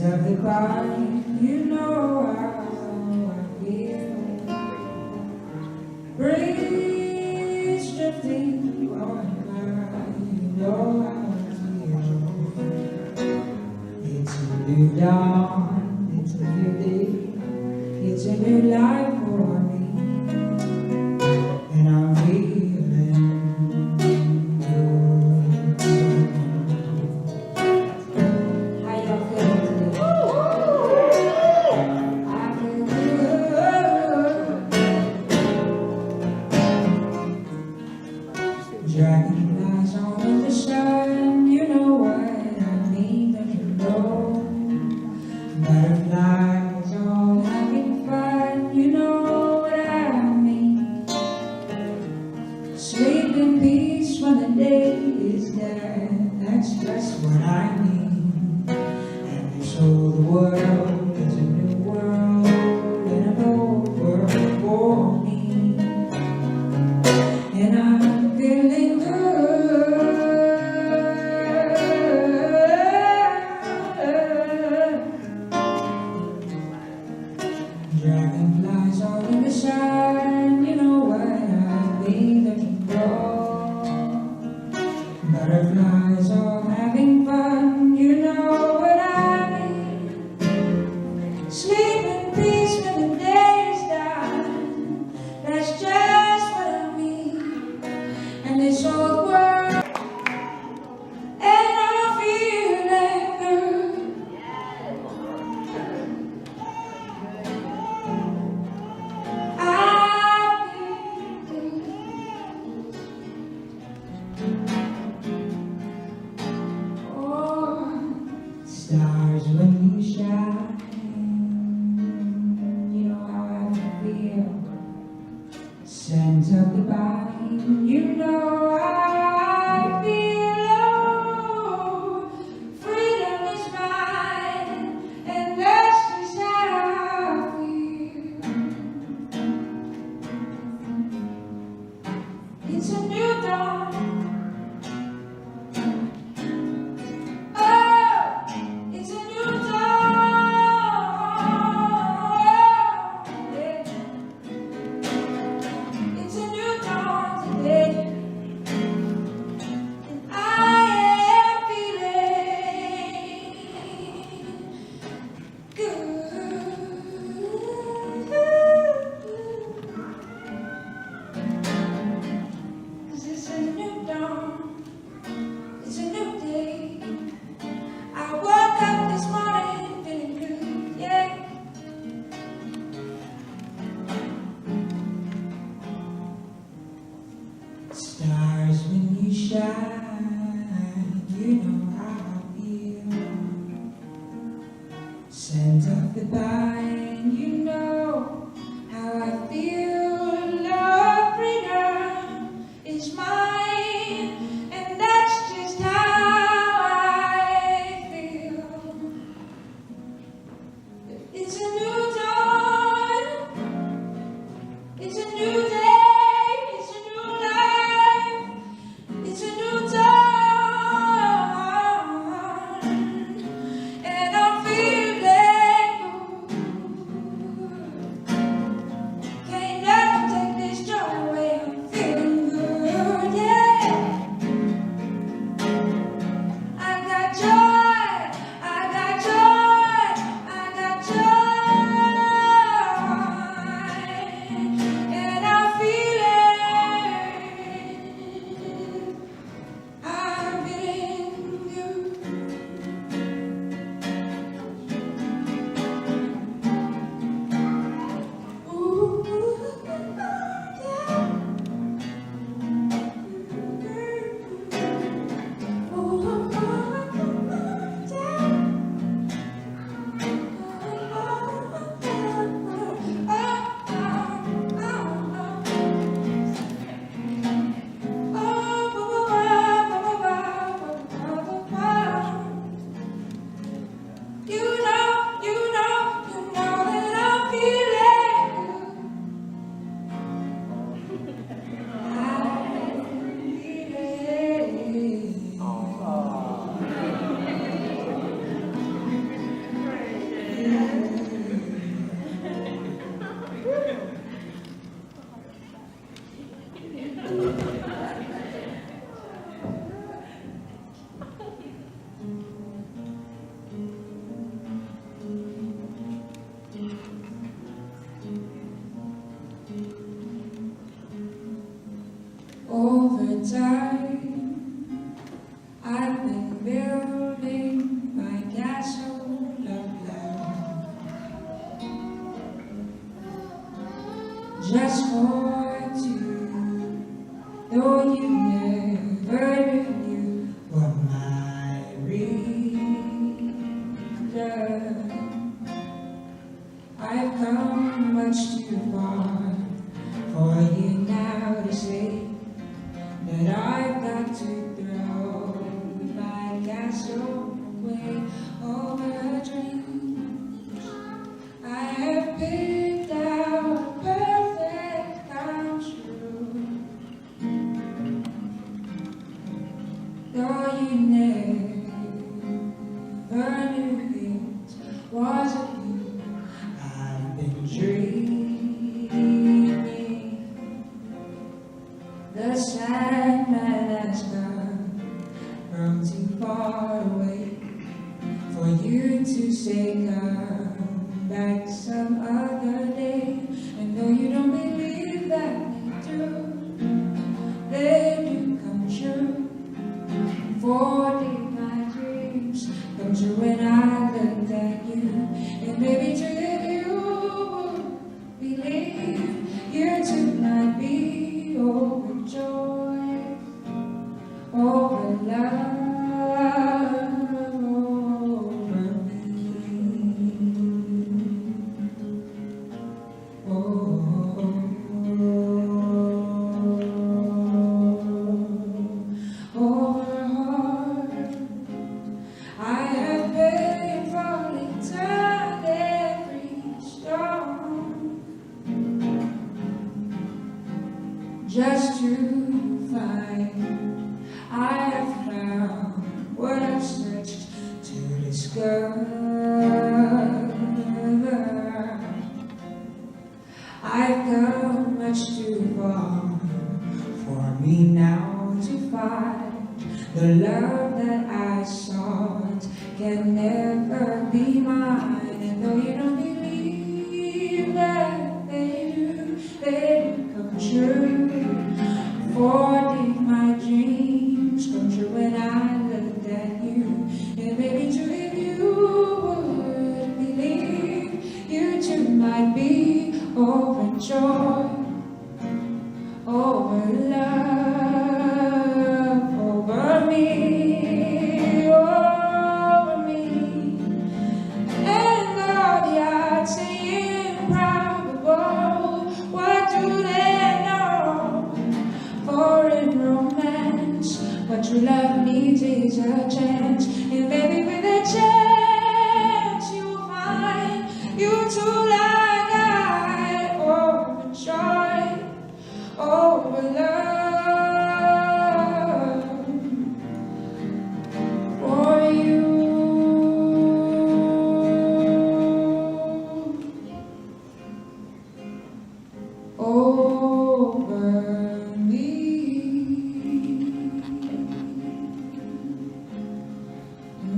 of the body, you know how I feel. Breeze drifting on by, you know how I feel. It's a new dawn, it's a new day, it's a new life for me, and I'm feeling good. How y'all feeling today? I feel good. Dragonflies on in the sun, you know what I mean, don't you know? Butterflies all having fun, you know what I mean. Sleep in peace when the day is done, that's just what I mean. And they show the world there's a new world and an old world for me. And I'm feeling good. Dragonflies all in the sun, you know what I mean, don't you know? Butterflies all having fun, you know what I mean. Sleep in peace when the day is done, that's just what I mean. And this old world, and I'm feeling good. I feel good. Oh, stars when you shine, you know how I feel. Scent of the vine, you know how I feel. Oh, freedom is mine, and that's just how I feel. It's a new dawn. Oh, it's a new dawn. Yeah. It's a new dawn today, and I am feeling good. 'Cause it's a new dawn, it's a new day. I woke up this morning feeling good, yeah. Stars when you shine, you know how I feel. Scent of the vine, you know how I feel. Love, freedom is mine, and that's just how I feel. It's a new dawn, it's a new day. It's a new life, it's a new dawn, and I'm feeling good. time I've been building my castle of love, just for two, though you never knew what my reason. I've come much too far for you now to say that I've got to throw my castle away over dreams. I have picked out a perfect come true, though you never knew it wasn't you. I've been dreaming. The Sandman has come from too far away for you to say come back some other day. And though you don't believe that they do come true. For did my dreams come true when I looked at you? And maybe too if you would believe, you too might be overjoyed over love over me. Over heart, I have painfully turned every stone just to find I have found what I've searched to discover. I've come much too far for me now to find the love that I sought can never be mine. And though you don't believe that they do come true. For did my dreams come true when I looked at you? And maybe too if you would believe, you too might be overjoyed over love over me, over me. And though the odds seem improbable, what do they know? For in romance, what true love needs is a chance. And maybe with a chance you'll find you too like I, overjoyed over love for you. Over me.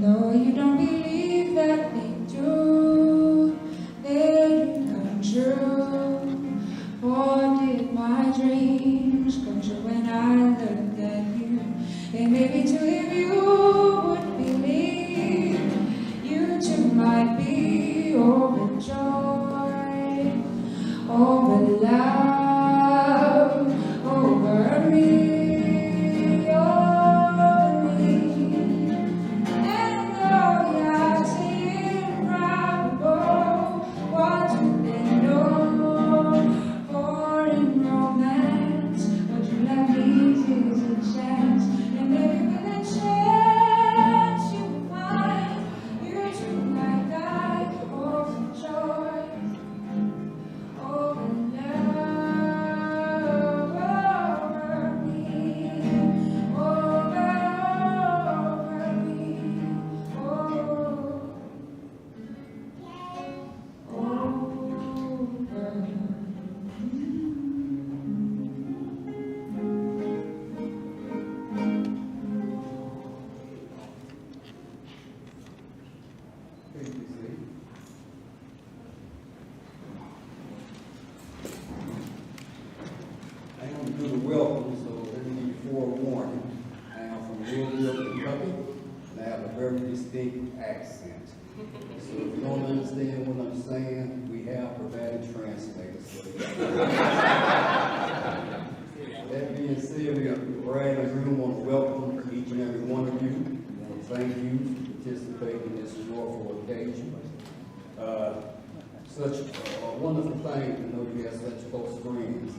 No, you don't believe that they do come true. For did my dreams come true when I looked at you? And maybe too if you would believe, you too might be overjoyed over love over me. Over love. thick accent. So if you don't understand what I'm saying, we have provided translators. That being said, Brad and Groom want to welcome each and every one of you. We want to thank you for participating in this joyful occasion. Such a wonderful thing to know you have such close friends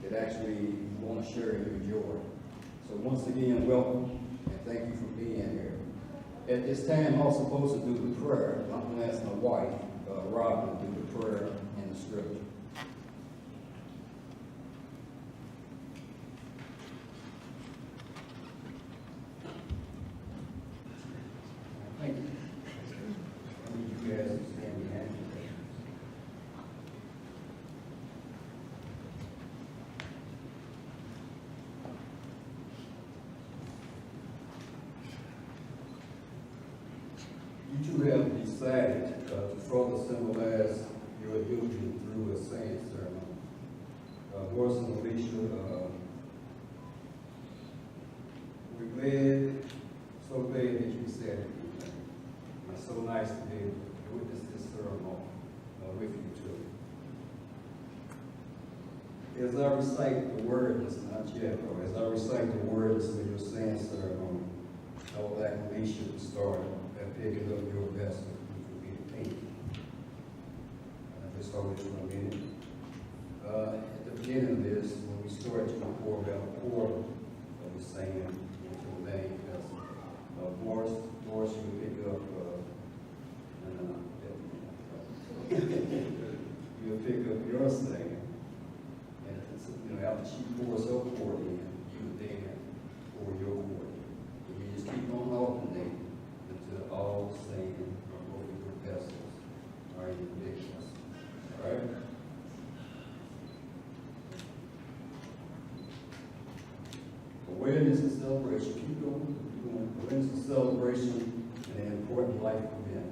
that actually want to share your joy. So once again, welcome and thank you for being here. At this time, I'm also supposed to do the prayer. I'm going to ask my wife, Robin, to do the prayer and the scripture. Thank you. I need you guys to stand behind me. You two have decided to further symbolize your union through a saying ceremony. Boyce and Alicia, we're glad, so glad that you said it. It's so nice to be able to witness this ceremony with you two. As I recite the words, not yet, though, as I recite the words of your saying ceremony, I would like Alicia to start and picking up your vessel, which will be the pink. Just hold it for a minute. At the beginning of this, when we start to pour about a quarter of the sand into the main vessel, Boyce, you will pick up, you'll pick up your sand, and after she pours her quart in, you then pour your quart in. And you just keep on alternating until all sand from both of your vessels are in the big vessel. All right? Awareness and celebration. Keep going. Awareness and celebration and an important life event.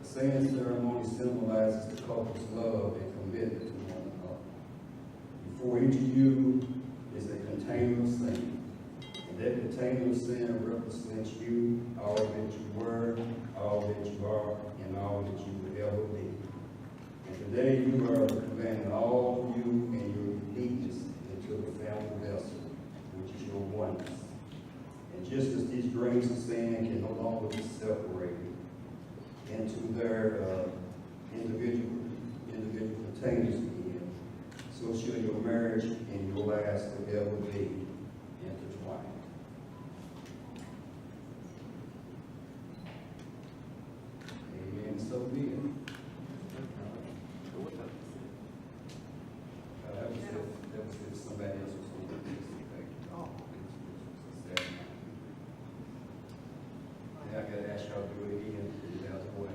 The saying ceremony symbolizes the couple's love and commitment to one another. Before each of you is a container of sin. And that container of sin represents you, all that you were, all that you are, and all that you will ever be. And today you are commanding all of you and your uniqueness into the family vessel, which is your oneness. And just as these grains of sand can no longer be separated into their individual containers again, so shall your marriage and your lives forever be intertwined. Amen. So be it. That was if somebody else was going to participate. Oh. I got to ask y'all to do it again. Get out of the way.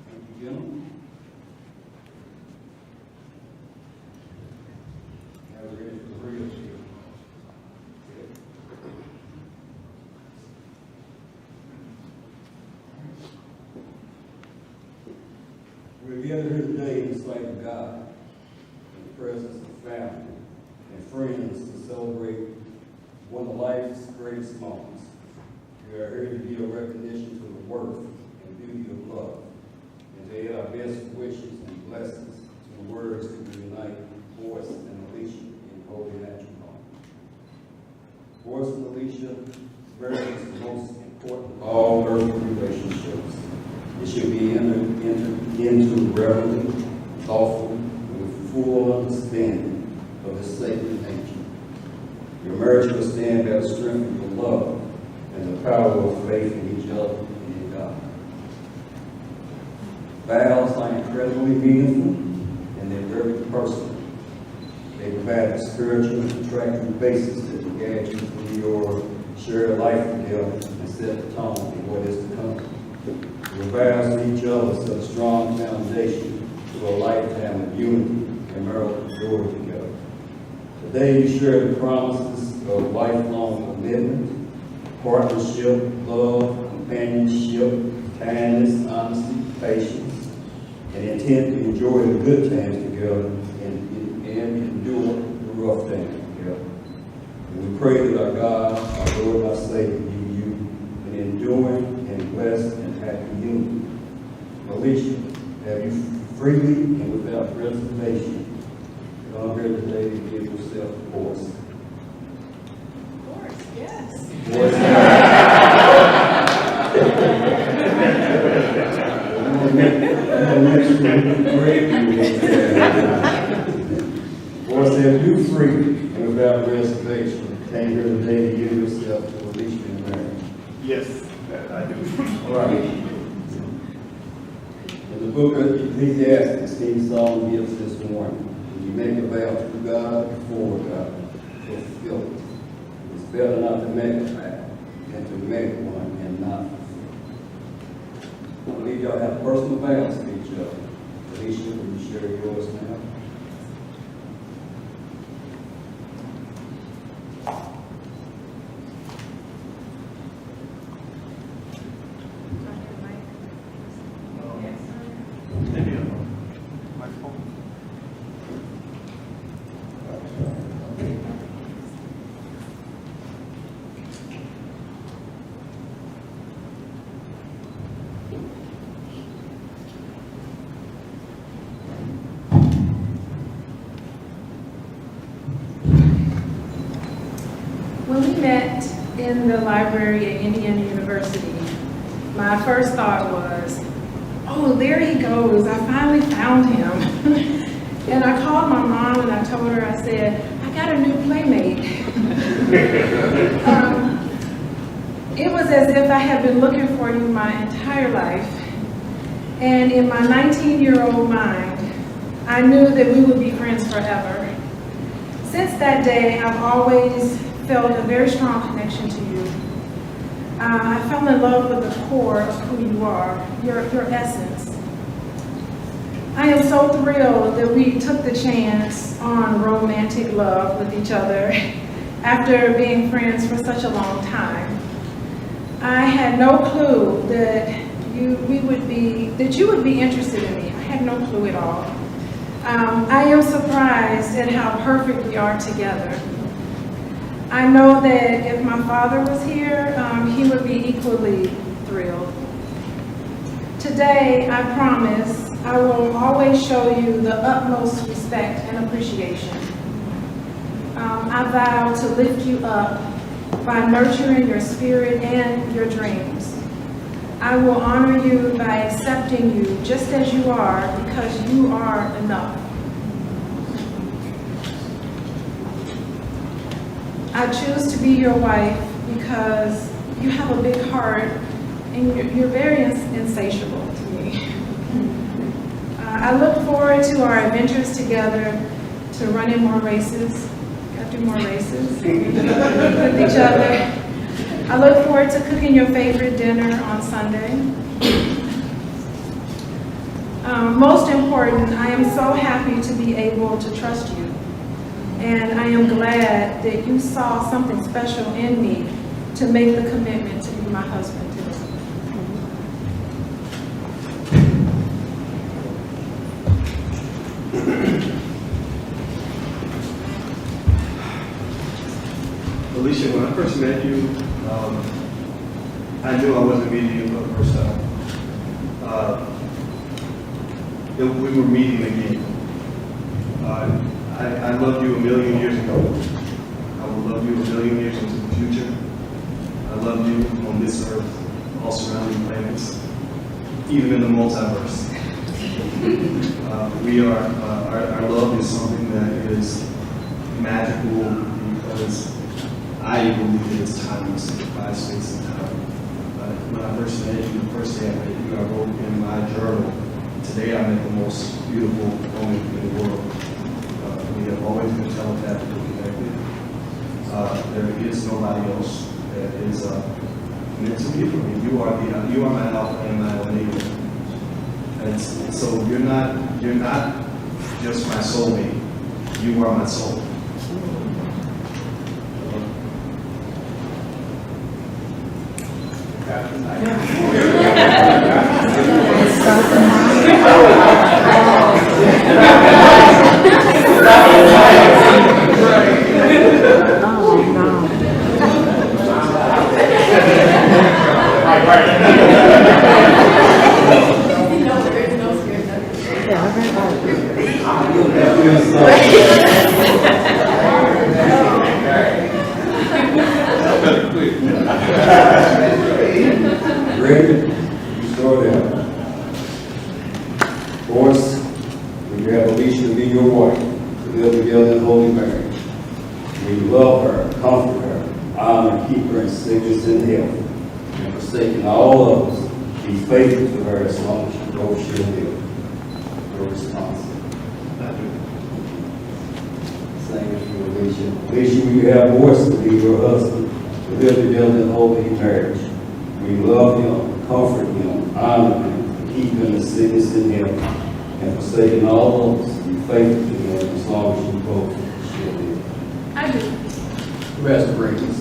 Thank you, gentlemen. Now we're ready for the real deal. We're gathered here today in the sight of God, in the presence of family and friends to celebrate one of life's greatest moments. We are here to give a recognition to the worth and beauty of love, and to add our best wishes and blessings to the words that will unite Boyce and Alicia in holy matrimony. Boyce and Alicia, marriage is the most important of all earthly relationships. It should be entered into reverently, thoughtfully, with full understanding of its sacred nature. Your marriage will stand by the strength of your love and the power of faith in each other and in God. Vows are incredibly meaningful and they're very personal. They provide a spiritual and attractive basis that will guide you through your shared life together and set the tone for what is to come. Your vows to each other set a strong foundation to a lifetime of unity and marital joy together. Today you share the promises of lifelong commitment, partnership, love, companionship, kindness, honesty, patience, and intend to enjoy the good times together and endure the rough times together. And we pray that our God, our Lord, our Savior, give you an enduring and blessed and happy union. Alicia, have you freely and without reservation come here today to give yourself to Boyce? Of course, yes. Boyce, have you freely and without reservation came here today to give yourself to Alicia in marriage? Yes, I do. All right. In the book of Ecclesiastes, King Solomon gives this warning. When you make a vow to God before God, fulfill it. It's better not to make a vow than to make one and not fulfill it. I believe y'all have personal vows to each other. Alicia, will you share yours now? When we met in the library at Indiana University, my first thought was, oh, there he goes. I finally found him. And I called my mom and I told her, I said, I got a new playmate. It was as if I had been looking for you my entire life. And in my 19-year-old mind, I knew that we would be friends forever. Since that day, I've always felt a very strong connection to you. I fell in love with the core of who you are, your essence. I am so thrilled that we took the chance on romantic love with each other after being friends for such a long time. I had no clue that you would be interested in me. I had no clue at all. I am surprised at how perfect we are together. I know that if my father was here, he would be equally thrilled. Today, I promise I will always show you the utmost respect and appreciation. I vow to lift you up by nurturing your spirit and your dreams. I will honor you by accepting you just as you are, because you are enough. I choose to be your wife because you have a big heart and you're very insatiable to me. I look forward to our adventures together, to running more races. Got to do more races with each other. I look forward to cooking your favorite dinner on Sunday. Most important, I am so happy to be able to trust you. And I am glad that you saw something special in me to make the commitment to be my husband today. Alicia, when I first met you, I knew I wasn't meeting you for the first time. We were meeting again. I loved you a million years ago. I will love you a million years into the future. I love you on this earth, all surrounding planets, even in the multiverse. Our love is something that is magical because I believe it's timeless, it defies space and time. When I first met you, the first day I met you, I wrote in my journal, today I met the most beautiful woman in the world. We have always been telepathically connected. There is nobody else that is meant to be for me. You are my alpha and my omega. And so you're not just my soulmate. You are my soul. Ready? You start out. Boyce, when you have Alicia be your wife, to live together in holy marriage. When you love her, comfort her, honor and keep her in sickness and health, and forsaking all others, be faithful to her as long as you both shall live. Your response. Same as you, Alicia. Alicia, when you have Boyce to be your husband, to live together in holy marriage. When you love him, comfort him, honor him, keep him in sickness and health, and forsaking all others, be faithful to him as long as you both shall live. I do. Rest brings.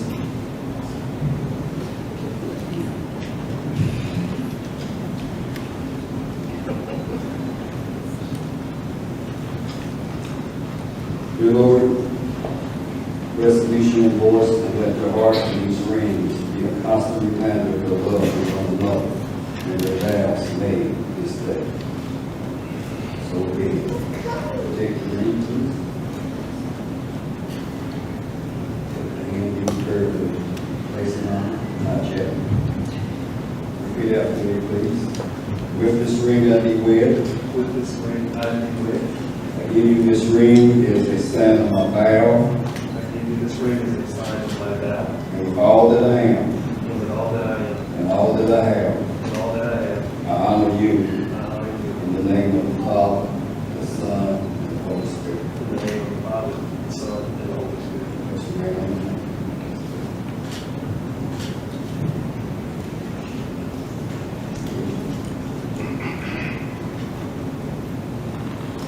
Dear Lord, bless Alicia and Boyce, and let their hearts and these rings be a constant reminder of their love for one another and their vows made this day. So be it. Take the ring, please. Take the hand in prayer to place it on, not yet. Repeat after me, please. With this ring I be wed. With this ring, I be wed. I give you this ring as a sign of my vow, I give you this ring as a sign of my vow. and with all that I am, And with all that I am, and all that I have, and all that I have, I honor you I honor you. in the name of the Father, the Son, and the Holy Spirit. In the name of the Father, the Son, and the Holy Spirit. Yes, ma'am.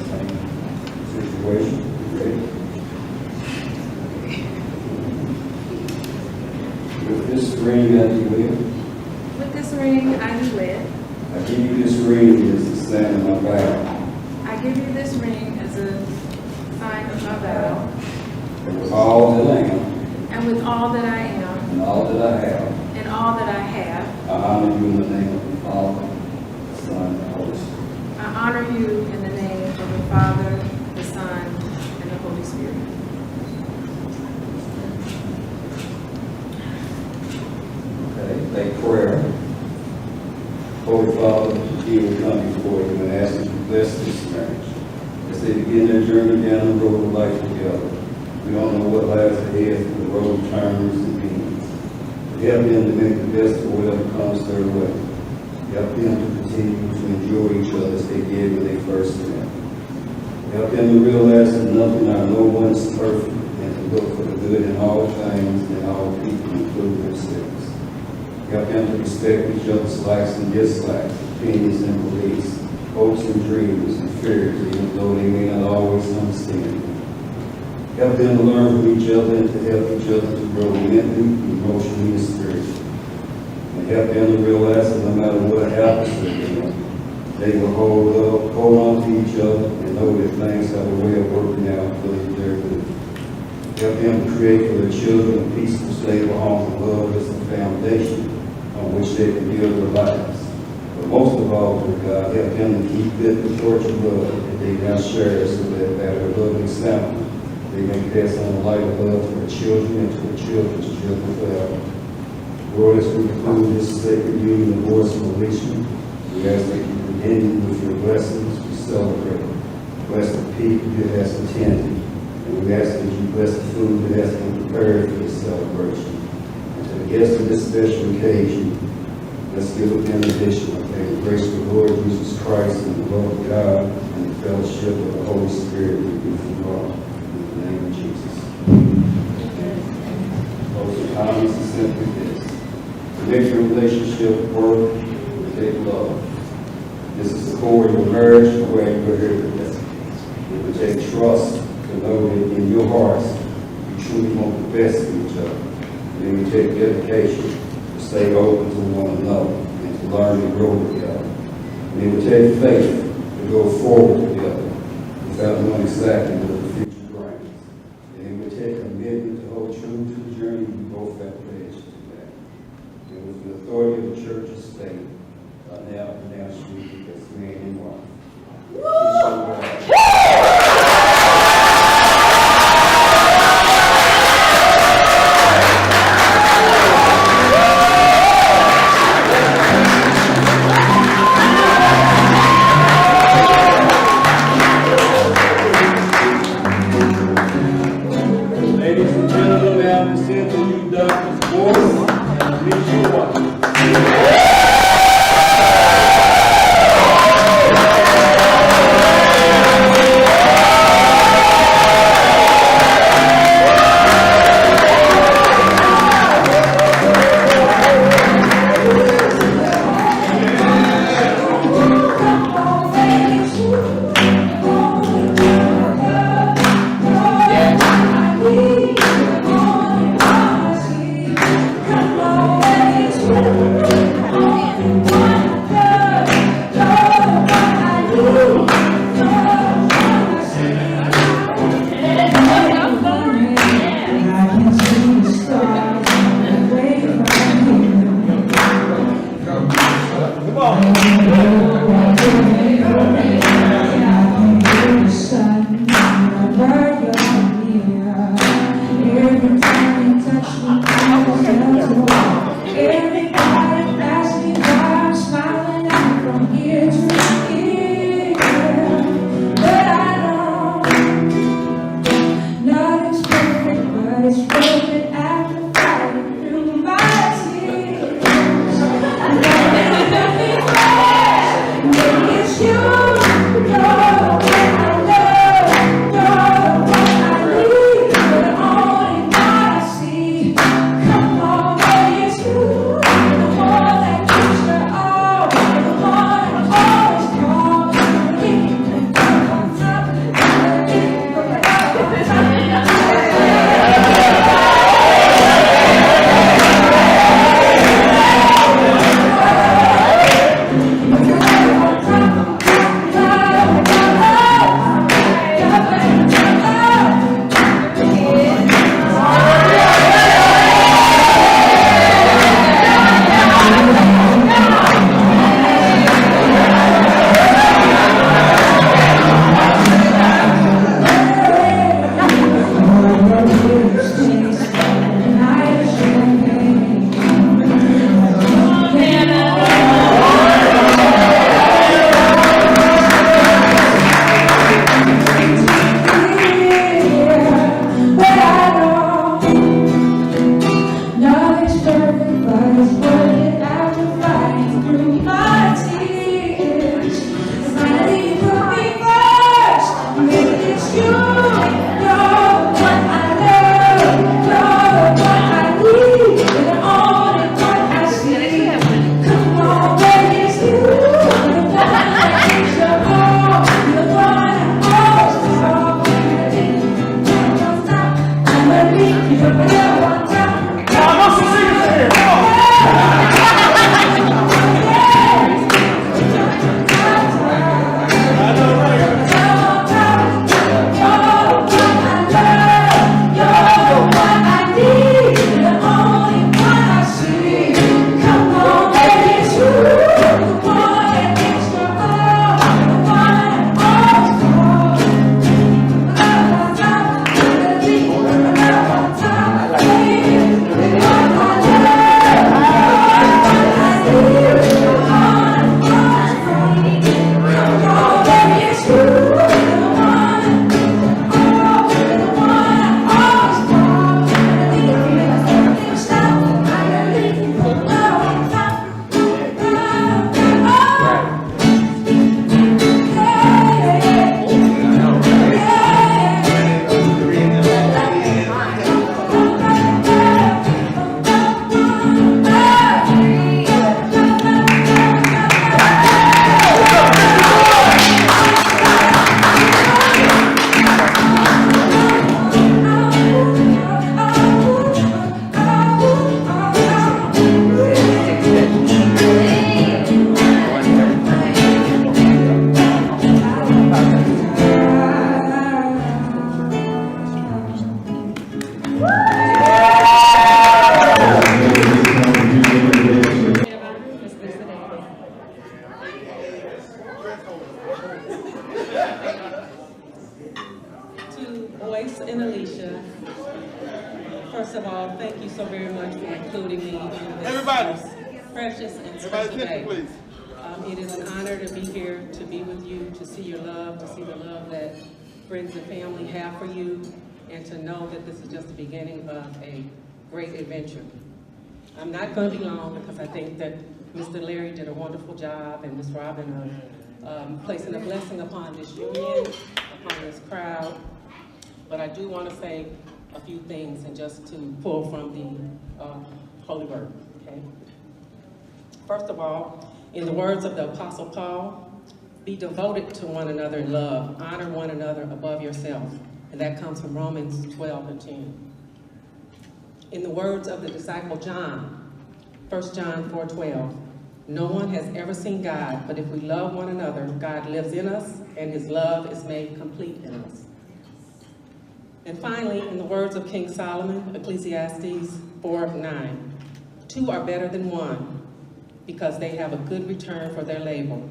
Same situation. Ready? With this ring I do wed. With this ring, I do wed. I give you this ring as a sign of my vow, I give you this ring as a sign of my vow. and with all that I am, And with all that I am, and all that I have, and all that I have, I honor you in the name of the Father, the Son, and the Holy Spirit. I honor you in the name of the Father, the Son, and the Holy Spirit. Okay, make prayer. Holy Father, here we come before you and ask that you bless this marriage as they begin their journey down the road of life together. We don't know what lies ahead, but the road turns and bends. Help them to make the best of whatever comes their way. Help them to continue to enjoy each other as they did when they first met. Help them to realize that nothing or no one is perfect and to look for the good in all things and all people, including themselves. Help them to respect each other's likes and dislikes, opinions and beliefs, hopes and dreams and fears, even though they may not always understand them. Help them to learn from each other and to help each other to grow mentally, emotionally, and spiritually. And help them to realize that no matter what happens to them, they will hold on to each other and know that things have a way of working out for their good. Help them to create for their children a peaceful, stable home of love as the foundation on which they can build their lives. But most of all, Lord God, help them to keep lit the torch of love that they now share so that by their loving example, they may pass on the light of love to their children and to their children's children forever. Lord, as we conclude this sacred union of Boyce and Alicia, we ask that you continue with your blessings we celebrate. Bless the people that has attended, and we ask that you bless the food that has been prepared for this celebration. And to the guests of this special occasion, let's give a benediction. May the grace of the Lord Jesus Christ and the love of God and the fellowship of the Holy Spirit be with you all. In the name of Jesus. Closing comments is simply this. To make your relationship work, take love. This is the core of your marriage, the way you're here today. It would take trust to know that in your hearts you truly want the best of each other. And it would take dedication to stay open to one another and to learn and grow together. And it would take faith to go forward together without knowing exactly what the future brings. And it would take a commitment to hold true to the journey you both have pledged today. And with the authority of the church and state, I now pronounce you as man and wife. Boyce and Alicia, first of all, thank you so very much for including me in this precious and special day. Please. It is an honor to be here, to be with you, to see your love, to see the love that friends and family have for you, and to know that this is just the beginning of a great adventure. I'm not going to be long because I think that Mr. Larry did a wonderful job, and Ms. Robin of placing a blessing upon this union, upon this crowd. But I do want to say a few things and just to pull from the Holy Word, okay? First of all, in the words of the Apostle Paul, be devoted to one another in love, honor one another above yourself. And that comes from Romans 12:10. In the words of the disciple John, 1 John 4:12, no one has ever seen God, but if we love one another, God lives in us, and his love is made complete in us. And finally, in the words of King Solomon, Ecclesiastes 4:9, two are better than one, because they have a good return for their labor.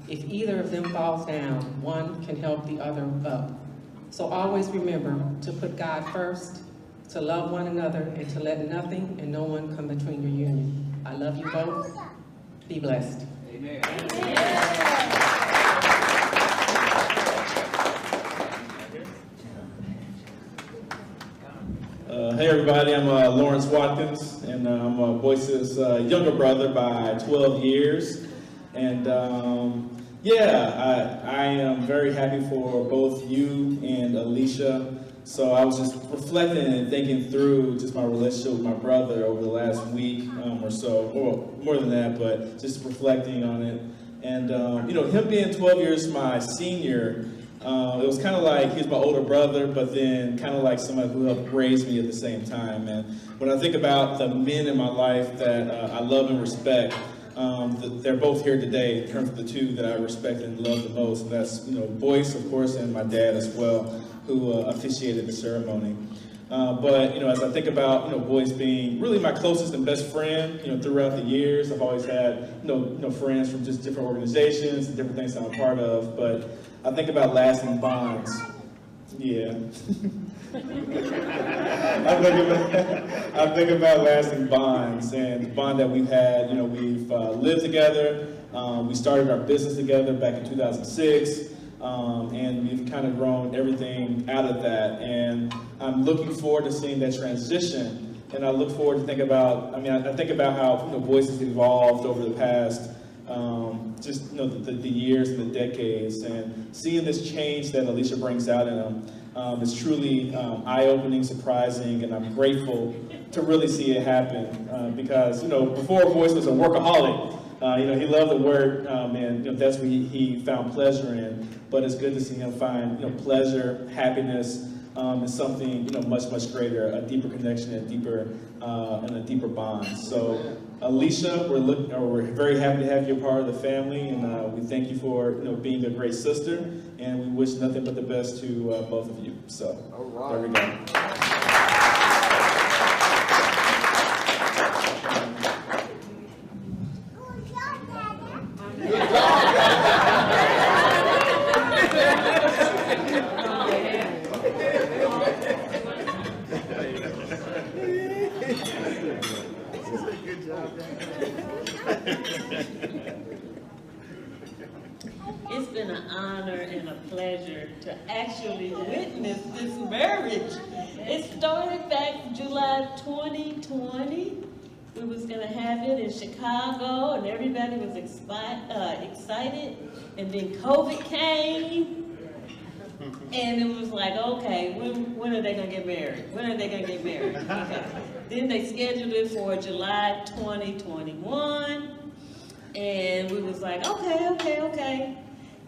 If either of them falls down, one can help the other up. So always remember to put God first, to love one another, and to let nothing and no one come between your union. I love you both. Be blessed. Amen. Hey everybody, I'm Lawrence Watkins, and I'm Boyce's younger brother by 12 years. And yeah, I am very happy for both you and Alicia. So I was just reflecting and thinking through just my relationship with my brother over the last week or so, or more than that, but just reflecting on it. And you know, him being 12 years my senior, it was kind of like he was my older brother, but then kind of like somebody who helped raise me at the same time. And when I think about the men in my life that I love and respect, they're both here today in terms of the two that I respect and love the most. And that's, you know, Boyce, of course, and my dad as well, who officiated the ceremony. But, you know, as I think about, you know, Boyce being really my closest and best friend, you know, throughout the years, I've always had, you know, friends from just different organizations and different things I'm a part of. But I think about lasting bonds. Yeah. I think about lasting bonds and the bond that we've had. You know, we've lived together. We started our business together back in 2006. And we've kind of grown everything out of that. And I'm looking forward to seeing that transition. And I look forward to think about, I think about how, you know, Boyce has evolved over the past, just, you know, the years and the decades. And seeing this change that Alicia brings out in him is truly eye-opening, surprising, and I'm grateful to really see it happen. Because, you know, before Boyce was a workaholic. You know, he loved the work, and you know, that's what he found pleasure in. But it's good to see him find, you know, pleasure, happiness, in something, you know, much, much greater, a deeper connection, and a deeper bond. So, Alicia, we're very happy to have you a part of the family, and we thank you for, you know, being a great sister, and we wish nothing but the best to both of you. So, all right. There we go. It's been an honor and a pleasure to actually witness this marriage. It started back July 2020. We was gonna have it in Chicago and everybody was excited. And then COVID came and it was like, okay, when are they gonna get married? When are they gonna get married? Okay. Then they scheduled it for July 2021. And we was like, okay.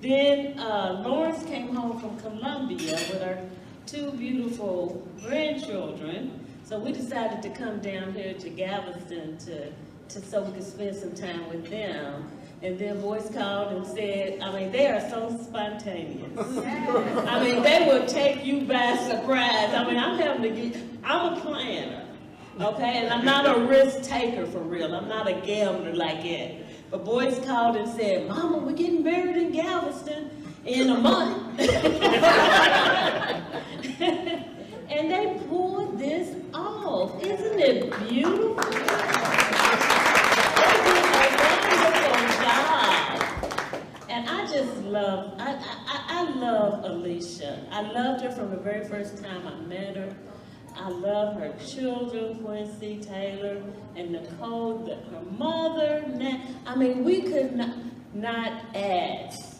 Then Lawrence came home from Columbia with our two beautiful grandchildren. So we decided to come down here to Galveston so we could spend some time with them. And then Boyce called and said, they are so spontaneous. They will take you by surprise. I'm a planner, okay? And I'm not a risk taker for real. I'm not a gambler like that. But Boyce called and said, Mama, we're getting married in Galveston in a month. I loved her from the very first time I met her. I love her children, Quincy, Taylor, and Nicole, her mother. I mean, we could not ask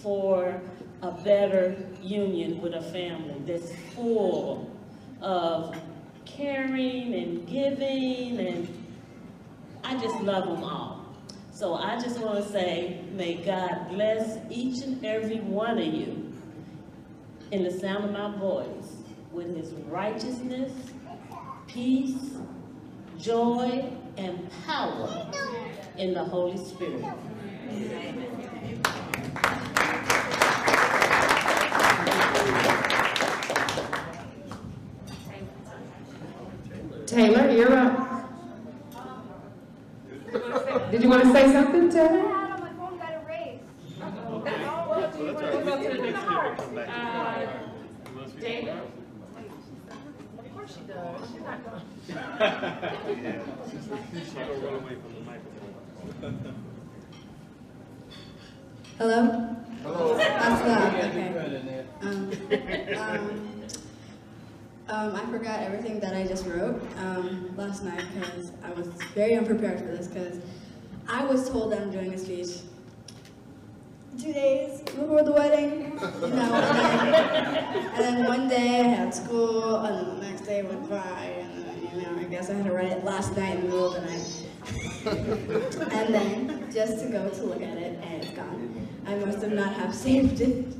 for a better union with a family that's full of caring and giving, and I just love them all. So I just want to say, may God bless each and every one of you in the sound of my voice with his righteousness, peace, joy, and power in the Holy Spirit. Taylor, you're up. Did you want to say something, Taylor? on my phone got erased. Dana? Of course she does. She's not going. Hello? Hello. That's loud, okay. I forgot everything that I just wrote last night because I was very unprepared for this because I was told that I'm doing a speech 2 days before the wedding, you know, and then one day I had school, and then the next day went by, and then, you know, I guess I had to write it last night in the middle of the night. And then, just to go to look at it, and it's gone. I must have not have saved it.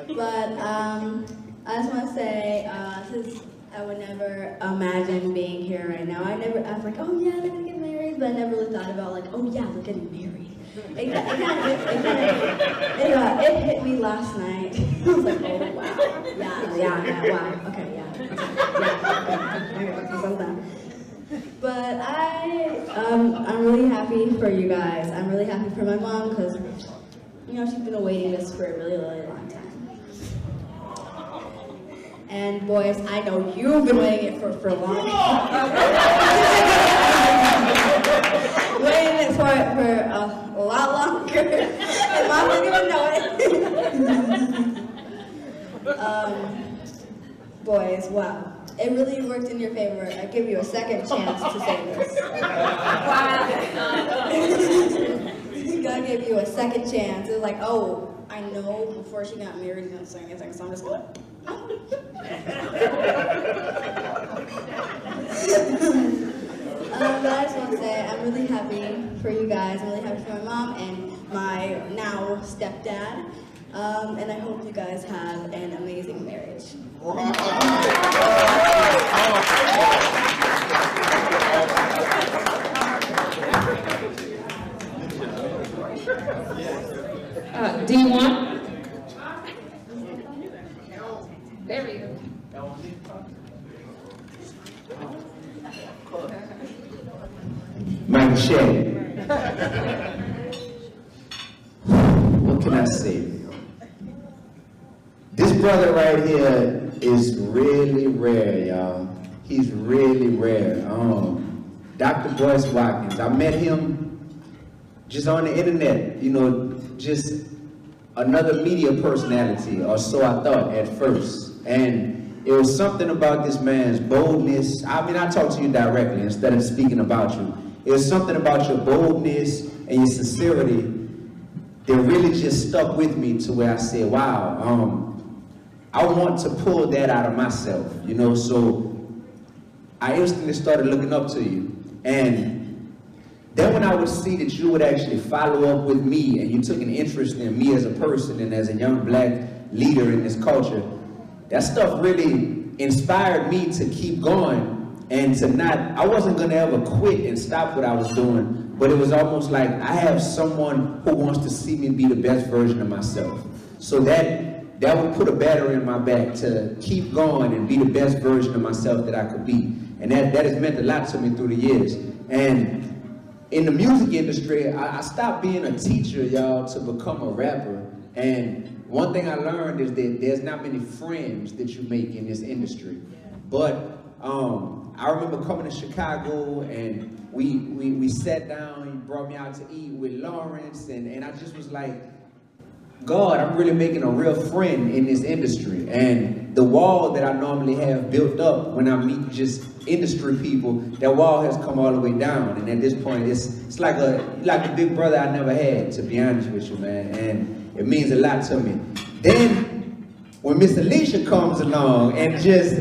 But I just want to say, since I would never imagine being here right now. I was like, oh yeah, they're gonna get married, but I never really thought about like, oh yeah, they're getting married. It hit me last night. I was like, oh wow, yeah, wow, okay, yeah. So done. But I'm really happy for you guys. I'm really happy for my mom because, you know, she's been awaiting this for a really, really long time. And Boyce, I know you've been waiting it for a long time. Waiting it for a lot longer. And Mom didn't even know it. Boyce, wow. It really worked in your favor. I give you a second chance to say this. God gave you a second chance. It was like, oh, I know before she got married, you know, saying anything, so I'm just gonna. But I just want to say I'm really happy for you guys. I'm really happy for my mom and my now stepdad. And I hope you guys have an amazing marriage. D1? There we go. Mike Shea. What can I say? This brother right here is really rare, y'all. He's really rare. Dr. Boyce Watkins. I met him just on the internet, you know, just another media personality, or so I thought at first. And it was something about this man's boldness. I mean, I talk to you directly instead of speaking about you. It was something about your boldness and your sincerity that really just stuck with me to where I said, wow, I want to pull that out of myself, you know, so I instantly started looking up to you. And then when I would see that you would actually follow up with me and you took an interest in me as a person and as a young black leader in this culture, that stuff really inspired me to keep going and to not, I wasn't gonna ever quit and stop what I was doing, but it was almost like I have someone who wants to see me be the best version of myself. So that would put a battery in my back to keep going and be the best version of myself that I could be. And that has meant a lot to me through the years. And in the music industry, I stopped being a teacher, y'all, to become a rapper. And one thing I learned is that there's not many friends that you make in this industry. But I remember coming to Chicago and we sat down, you brought me out to eat with Lawrence, and I just was like, God, I'm really making a real friend in this industry. And the wall that I normally have built up when I meet just industry people, that wall has come all the way down. And at this point, it's like a big brother I never had, to be honest with you, man. And it means a lot to me. Then, when Miss Alicia comes along and just,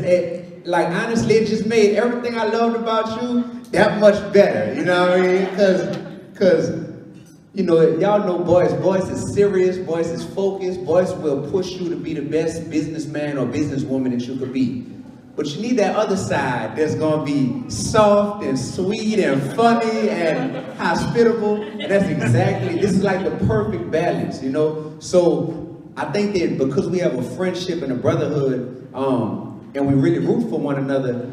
like honestly, it just made everything I loved about you that much better. You know what I mean? Because you know, y'all know Boyce. Boyce is serious. Boyce is focused. Boyce will push you to be the best businessman or businesswoman that you could be. But you need that other side that's gonna be soft and sweet and funny and hospitable. And that's exactly, this is like the perfect balance, you know? So I think that because we have a friendship and a brotherhood, and we really root for one another,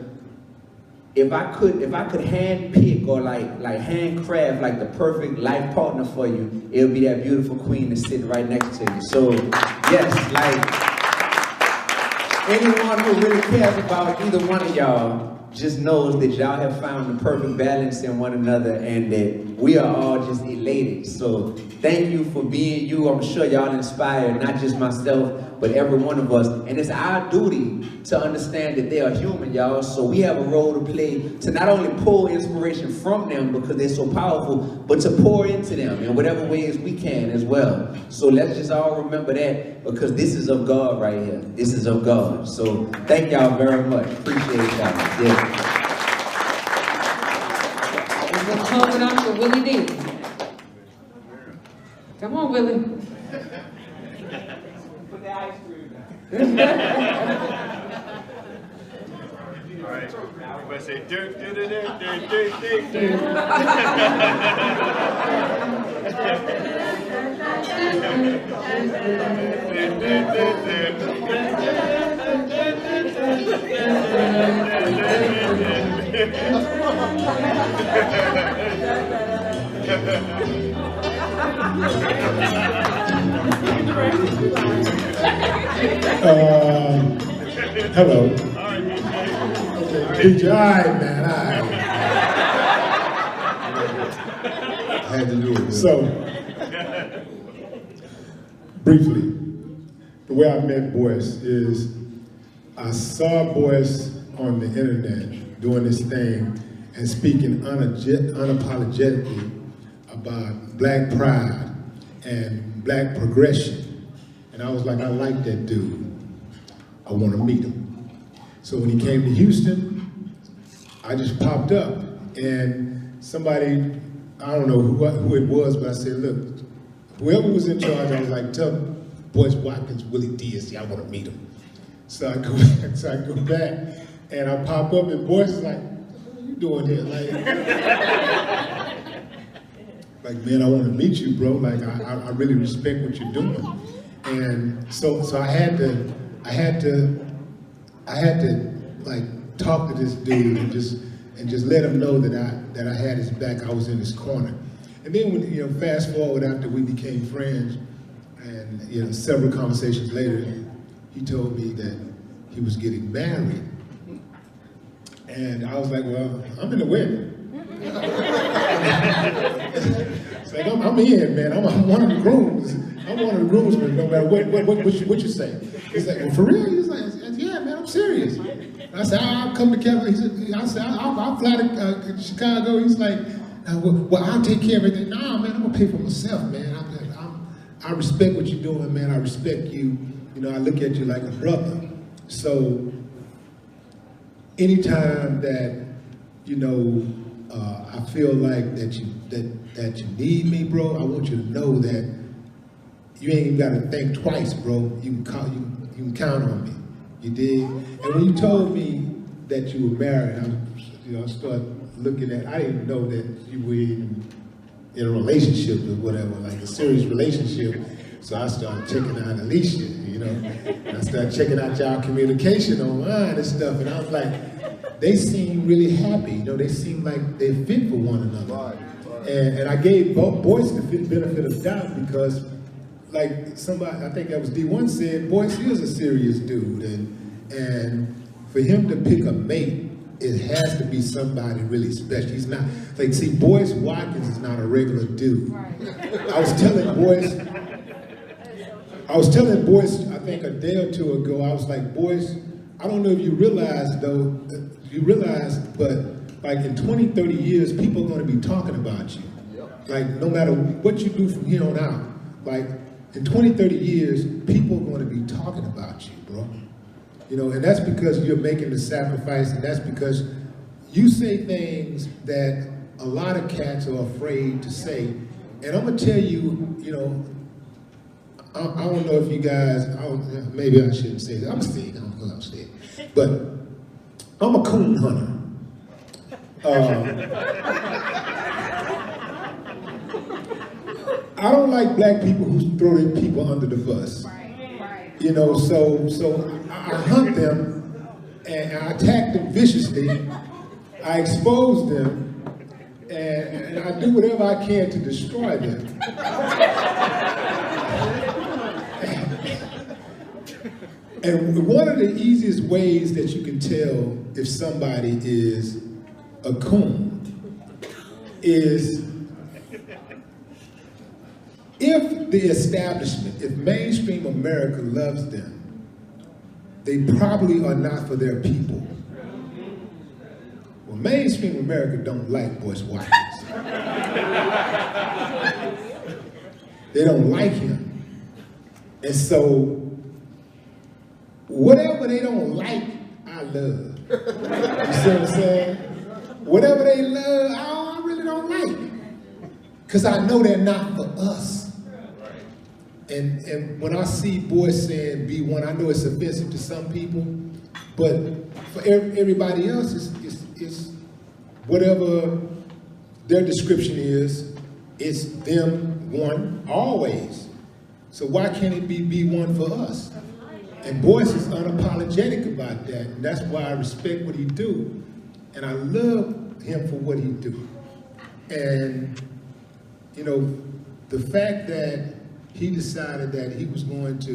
if I could hand pick or like handcraft like the perfect life partner for you, it would be that beautiful queen that's sitting right next to you. So yes, like anyone who really cares about either one of y'all just knows that y'all have found the perfect balance in one another and that we are all just elated. So thank you for being you. I'm sure y'all inspire not just myself, but every one of us. And it's our duty to understand that they are human, y'all. So we have a role to play to not only pull inspiration from them because they're so powerful, but to pour into them in whatever ways we can as well. So let's just all remember that, because this is of God right here. This is of God. So thank y'all very much. Appreciate y'all. Yeah. We're closing up with Willie D. Come on, Willie. Put the ice cream down. All right. Everybody say do do do do do do do. Hello. DJ, all right, man, all right. I had to do it. So, briefly, the way I met Boyce is I saw Boyce on the internet doing this thing and speaking unapologetically about Black pride and Black progression. And I was like, I like that dude. I want to meet him. So when he came to Houston, I just popped up, and somebody, I don't know who it was, but I said, look, whoever was in charge, I was like, tell Boyce Watkins, Willie D, I want to meet him. So I go back, and I pop up, and Boyce is like, what are you doing here? Like, man, I want to meet you, bro. Like, I really respect what you're doing. And so I had to like talk to this dude and just let him know that I had his back. I was in his corner. And then when, you know, fast forward after we became friends, and you know, several conversations later, he told me that he was getting married. And I was like, well, I'm in the wedding. It's like, I'm in, man. I'm one of the grooms. I'm one of the groomsmen, no matter what you say. He's like, well, for real? He's like, yeah, man, I'm serious. And I said, I'll come to Kevin. I said, I'll fly to Chicago. He's like, well, I'll take care of everything. Nah, man, I'm gonna pay for myself, man. I respect what you're doing, man. I respect you. You know, I look at you like a brother. So anytime that, you know, I feel like that you need me, bro, I want you to know that you ain't even gotta think twice, bro. You can count on me. You did. And when you told me that you were married, I started looking at. I didn't know that you were in a relationship or whatever, like a serious relationship. So I started checking out Alicia, you know. And I started checking out y'all communication online and stuff. And I was like, they seem really happy. You know, they seem like they're fit for one another. And I gave Boyce the benefit of doubt because, like somebody, I think that was D1 said, Boyce is a serious dude, and for him to pick a mate, it has to be somebody really special. He's not, like, see, Boyce Watkins is not a regular dude. Right. I was telling Boyce, I was telling Boyce, I think a day or two ago, I was like, Boyce, I don't know if you realize though, but like in 20, 30 years, people are gonna be talking about you. Like no matter what you do from here on out, like in 20, 30 years, people are gonna be talking about you, bro. You know, and that's because you're making the sacrifice, and that's because you say things that a lot of cats are afraid to say. And I'm gonna tell you, you know, I don't know if you guys, maybe I shouldn't say that. I'm gonna say it, I'm saying it. But I'm a coon hunter. I don't like black people who throw their people under the bus. You know, so I hunt them and I attack them viciously. I expose them and I do whatever I can to destroy them. And one of the easiest ways that you can tell if somebody is a coon is if the establishment, if mainstream America loves them, they probably are not for their people. Well, mainstream America don't like Boyce Watkins. They don't like him. And so, whatever they don't like, I love. You see what I'm saying? Whatever they love, I really don't like. Because I know they're not for us. And when I see Boyce saying be one, I know it's offensive to some people, but for everybody else, it's whatever their description is, it's them one always. So why can't it be one for us? And Boyce is unapologetic about that, and that's why I respect what he do, and I love him for what he do. And, you know, the fact that he decided that he was going to,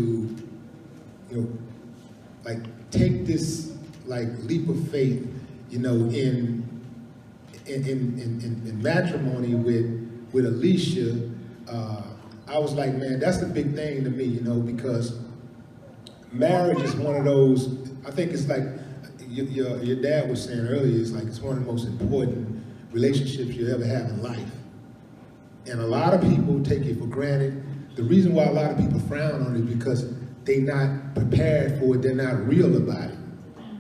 you know, like take this like leap of faith, you know, in matrimony with Alicia, I was like, man, that's a big thing to me, you know, because marriage is one of those, I think it's like your dad was saying earlier, it's like it's one of the most important relationships you ever have in life. And a lot of people take it for granted. The reason why a lot of people frown on it is because they're not prepared for it, they're not real about it.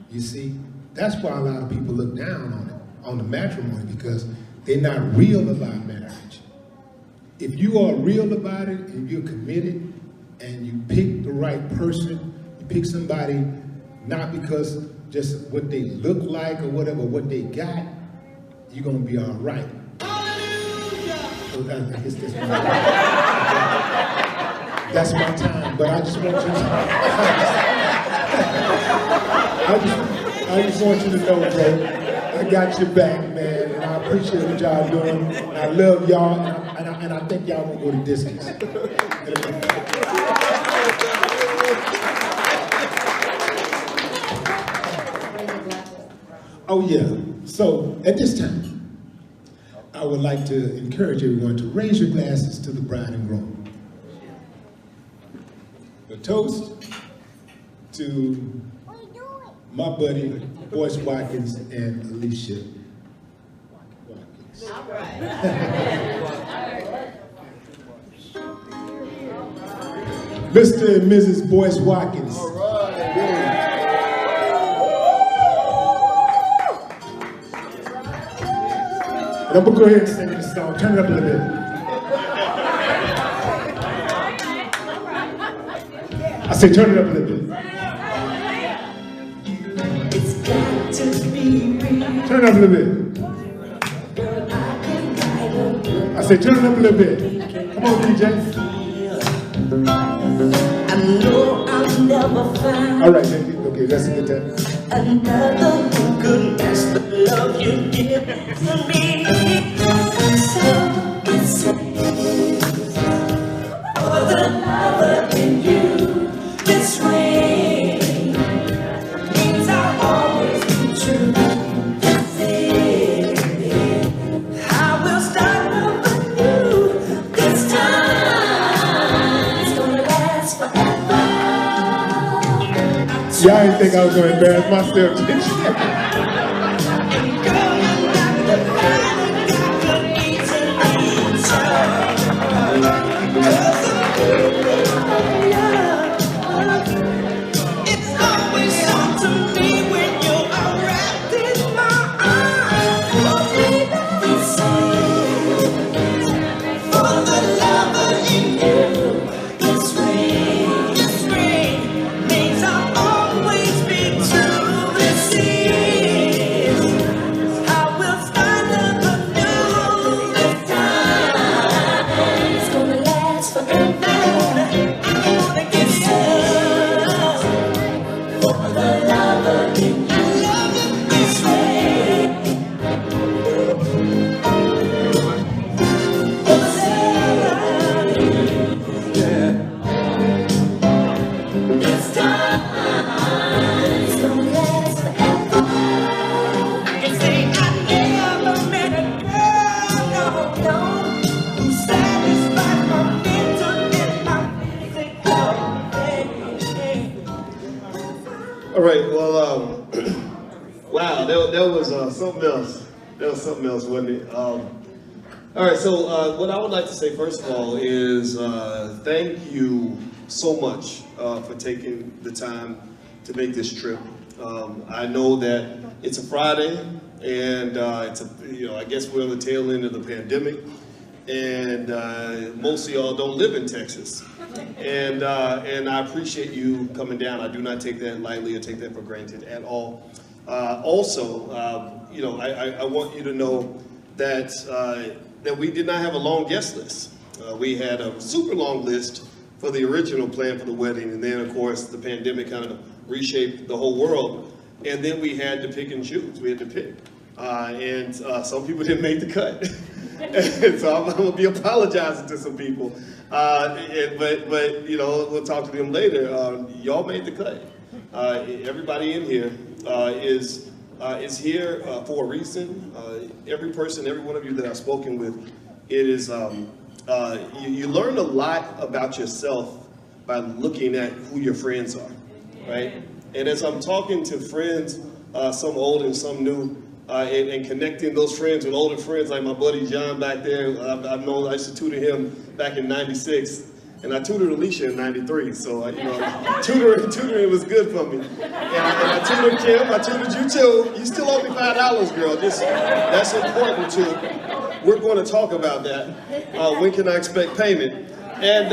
You see? That's why a lot of people look down on it, on the matrimony, because they're not real about marriage. If you are real about it and you're committed and you pick the right person, you pick somebody not because just what they look like or whatever, what they got, you're gonna be all right. So I guess that's my time, but I just want you to I just want you to know, bro, I got your back, man, and I appreciate what y'all doing. And I love y'all, and I think y'all gonna go the distance. Oh yeah, so at this time, I would like to encourage everyone to raise your glasses to the bride and groom. A toast to my buddy, Boyce Watkins and Alicia Watkins. All right. Mr. and Mrs. Boyce Watkins. All right. And I'm gonna go ahead and sing this song. Turn it up a little bit. I say turn it up a little bit. It's got to be real. Turn it up a little bit. I say turn it up a little bit. Come on, DJ. I know I'll never find All right, okay, that's a good time. another who could match the love you give to me. So it's for the lover in you. This ring means I'll always be true. This is I will start loving you this time. It's gonna last forever. Y'all didn't think I was gonna embarrass myself, did you? All right, well, wow, that was something else. That was something else, wasn't it? All right, so what I would like to say first of all is thank you so much for taking the time to make this trip. I know that it's a Friday, and it's I guess we're on the tail end of the pandemic, and most of y'all don't live in Texas. And I appreciate you coming down. I do not take that lightly or take that for granted at all. Also, I want you to know that that we did not have a long guest list. We had a super long list for the original plan for the wedding, and then of course the pandemic kind of reshaped the whole world. And then we had to pick and choose. We had to pick, and some people didn't make the cut. So I'm gonna be apologizing to some people, but we'll talk to them later. Y'all made the cut. Everybody in here is here for a reason. Every person, every one of you that I've spoken with, it is you learn a lot about yourself by looking at who your friends are, right? And as I'm talking to friends, some old and some new. And connecting those friends with older friends like my buddy John back there. I used to tutor him back in '96, and I tutored Alicia in '93. So tutoring was good for me. And I tutored Kim. I tutored you too. You still owe me $5, girl. That's important too. We're going to talk about that. When can I expect payment? And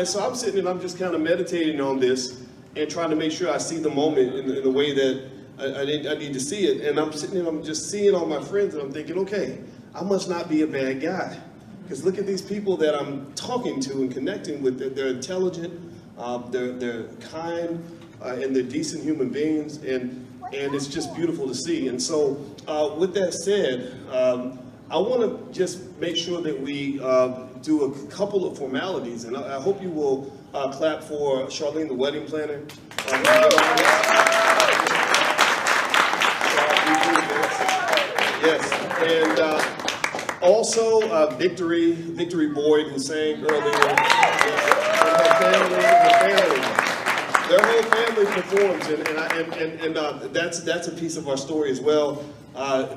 so I'm sitting and I'm just kind of meditating on this. And trying to make sure I see the moment in the way that I need to see it. And I'm sitting and I'm just seeing all my friends and I'm thinking, okay, I must not be a bad guy. Because look at these people that I'm talking to and connecting with. They're intelligent, they're kind, and they're decent human beings. And it's just beautiful to see. And so with that said, I want to just make sure that we do a couple of formalities. And I hope you will clap for Charlene, the wedding planner. Yes, and also Victory Boyd, who sang earlier. Their whole family performs, and that's a piece of our story as well.